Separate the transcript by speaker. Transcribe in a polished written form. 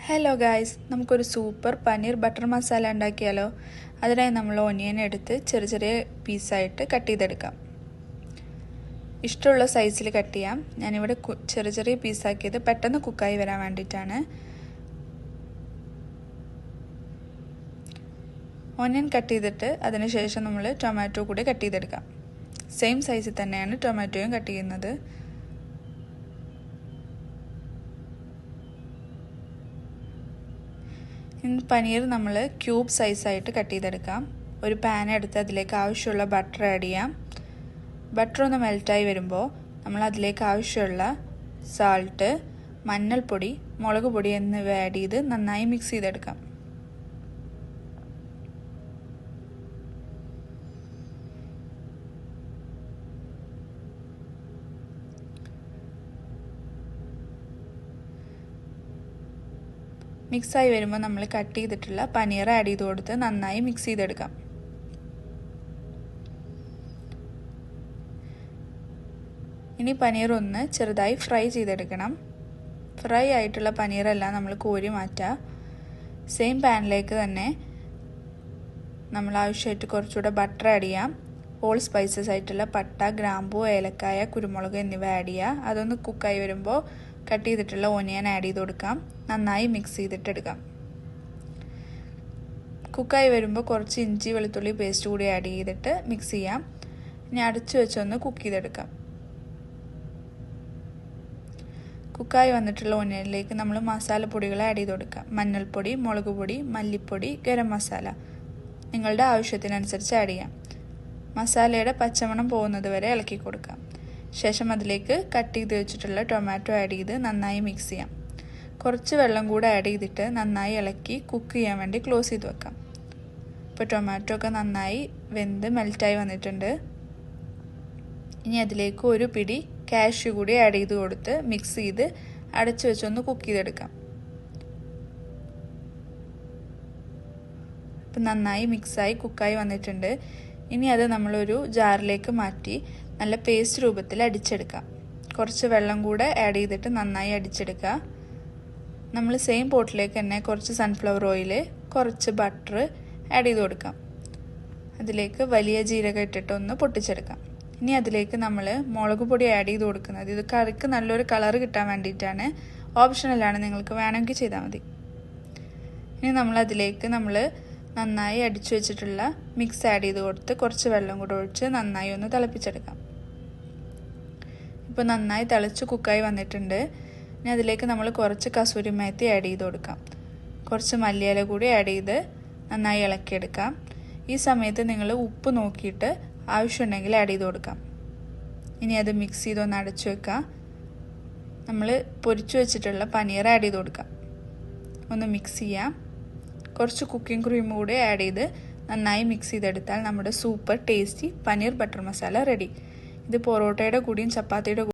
Speaker 1: Hello guys, നമുക്കൊരു super paneer butter masala ഉണ്ടാക്കിയാലോ. അതിനായി നമ്മൾ ഓനിയൻ എടുത്ത് ചെറിയ ചെറിയ പീസായിട്ട് കട്ട് ചെയ്തെടുക്കാം. ഇഷ്ടമുള്ള സൈസിൽ കട്ട് ചെയ്യാം. ഞാനിവിടെ ചെറിയ ചെറിയ പീസാക്കിയത് പെട്ടെന്ന് കുക്കായി വരാൻ വേണ്ടിയിട്ടാണ്. ഓനിയൻ കട്ട് ചെയ്തിട്ട് അതിനുശേഷം നമ്മൾ ടൊമാറ്റോ കൂടി കട്ട് ചെയ്തെടുക്കാം. സെയിം സൈസിൽ തന്നെയാണ് ടൊമാറ്റോയും കട്ട് ചെയ്യുന്നത്. പനീർ നമ്മൾ ക്യൂബ് സൈസായിട്ട് കട്ട് ചെയ്തെടുക്കാം. ഒരു പാൻ എടുത്ത് അതിലേക്ക് ആവശ്യമുള്ള ബട്ടർ ആഡ് ചെയ്യാം. ബട്ടർ ഒന്ന് മെൽറ്റായി വരുമ്പോൾ നമ്മൾ അതിലേക്ക് ആവശ്യമുള്ള സാൾട്ട്, മഞ്ഞൾപ്പൊടി, മുളക് പൊടി എന്നിവ ആഡ് ചെയ്ത് നന്നായി മിക്സ് ചെയ്തെടുക്കാം. മിക്സായി വരുമ്പോൾ നമ്മൾ കട്ട് ചെയ്തിട്ടുള്ള പനീർ ആഡ് ചെയ്ത് കൊടുത്ത് നന്നായി മിക്സ് ചെയ്തെടുക്കാം. ഇനി പനീർ ഒന്ന് ചെറുതായി ഫ്രൈ ചെയ്തെടുക്കണം. ഫ്രൈ ആയിട്ടുള്ള പനീറെല്ലാം നമ്മൾ കോരി മാറ്റുക. സെയിം പാനിലേക്ക് തന്നെ നമ്മൾ ആവശ്യമായിട്ട് കുറച്ചുകൂടെ ബട്ടർ ആഡ് ചെയ്യാം. ഓൾ സ്പൈസസ് ആയിട്ടുള്ള പട്ട, ഗ്രാമ്പൂ, ഏലക്കായ, കുരുമുളക് എന്നിവ ആഡ് ചെയ്യുക. അതൊന്ന് കുക്കായി വരുമ്പോൾ കട്ട് ചെയ്തിട്ടുള്ള ഓനിയൻ ആഡ് ചെയ്ത് കൊടുക്കാം. നന്നായി മിക്സ് ചെയ്തിട്ടെടുക്കാം. കുക്കായി വരുമ്പോൾ കുറച്ച് ഇഞ്ചി വെളുത്തുള്ളി പേസ്റ്റ് കൂടി ആഡ് ചെയ്തിട്ട് മിക്സ് ചെയ്യാം. ഇനി അടച്ചു വെച്ചൊന്ന് കുക്ക് ചെയ്തെടുക്കാം. കുക്കായി വന്നിട്ടുള്ള ഓനിയനിലേക്ക് നമ്മൾ മസാലപ്പൊടികൾ ആഡ് ചെയ്ത് കൊടുക്കാം. മഞ്ഞൾപ്പൊടി, മുളക് പൊടി, മല്ലിപ്പൊടി, ഗരം മസാല നിങ്ങളുടെ ആവശ്യത്തിനനുസരിച്ച് ആഡ് ചെയ്യാം. മസാലയുടെ പച്ചമണം പോകുന്നത് വരെ ഇളക്കി കൊടുക്കാം. ശേഷം അതിലേക്ക് കട്ട് ചെയ്ത് വെച്ചിട്ടുള്ള ടൊമാറ്റോ ആഡ് ചെയ്ത് നന്നായി മിക്സ് ചെയ്യാം. കുറച്ച് വെള്ളം കൂടെ ആഡ് ചെയ്തിട്ട് നന്നായി ഇളക്കി കുക്ക് ചെയ്യാൻ വേണ്ടി ക്ലോസ് ചെയ്ത് വെക്കാം. ഇപ്പോൾ ടൊമാറ്റോ ഒക്കെ നന്നായി വെന്ത് മെൽറ്റായി വന്നിട്ടുണ്ട്. ഇനി അതിലേക്ക് ഒരു പിടി കാഷ്യൂ കൂടി ആഡ് ചെയ്ത് കൊടുത്ത് മിക്സ് ചെയ്ത് അടച്ചു വെച്ചൊന്ന് കുക്ക് ചെയ്തെടുക്കാം. ഇപ്പം നന്നായി മിക്സായി കുക്കായി വന്നിട്ടുണ്ട്. ഇനി അത് നമ്മളൊരു ജാറിലേക്ക് മാറ്റി നല്ല പേസ്റ്റ് രൂപത്തിൽ അടിച്ചെടുക്കാം. കുറച്ച് വെള്ളം കൂടെ ആഡ് ചെയ്തിട്ട് നന്നായി അടിച്ചെടുക്കുക. നമ്മൾ സെയിം പോട്ടിലേക്ക് തന്നെ കുറച്ച് സൺഫ്ലവർ ഓയിൽ, കുറച്ച് ബട്ടർ ആഡ് ചെയ്ത് കൊടുക്കാം. അതിലേക്ക് വലിയ ജീരകം ഇട്ടിട്ടൊന്ന് പൊട്ടിച്ചെടുക്കാം. ഇനി അതിലേക്ക് നമ്മൾ മുളക് പൊടി ആഡ് ചെയ്ത് കൊടുക്കുന്നത് ഇത് കറിക്ക് നല്ലൊരു കളർ കിട്ടാൻ വേണ്ടിയിട്ടാണ്. ഓപ്ഷണലാണ്, നിങ്ങൾക്ക് വേണമെങ്കിൽ ചെയ്താൽ മതി. ഇനി അതിലേക്ക് നമ്മൾ നന്നായി അടിച്ചു വെച്ചിട്ടുള്ള മിക്സ് ആഡ് ചെയ്ത് കൊടുത്ത് കുറച്ച് വെള്ളം കൂടെ ഒഴിച്ച് നന്നായി ഒന്ന് തിളപ്പിച്ചെടുക്കാം. ഇപ്പോൾ നന്നായി തിളച്ച് കുക്കായി വന്നിട്ടുണ്ട്. ഇനി അതിലേക്ക് നമ്മൾ കുറച്ച് കസൂരി മേത്തി ആഡ് ചെയ്ത് കൊടുക്കാം. കുറച്ച് മല്ലിയില കൂടി ആഡ് ചെയ്ത് നന്നായി ഇളക്കിയെടുക്കാം. ഈ സമയത്ത് നിങ്ങൾ ഉപ്പ് നോക്കിയിട്ട് ആവശ്യമുണ്ടെങ്കിൽ ആഡ് ചെയ്ത് കൊടുക്കാം. ഇനി അത് മിക്സ് ചെയ്തൊന്ന് അടച്ചു വെക്കാം. നമ്മൾ പൊരിച്ചു വെച്ചിട്ടുള്ള പനീർ ആഡ് ചെയ്ത് കൊടുക്കാം. ഒന്ന് മിക്സ് ചെയ്യാം. കുറച്ച് കുക്കിംഗ് ക്രീം കൂടി ആഡ് ചെയ്ത് നന്നായി മിക്സ് ചെയ്തെടുത്താൽ നമ്മുടെ super tasty paneer butter masala ready. ഇത് പൊറോട്ടയുടെ കൂടിയും ചപ്പാത്തിയുടെ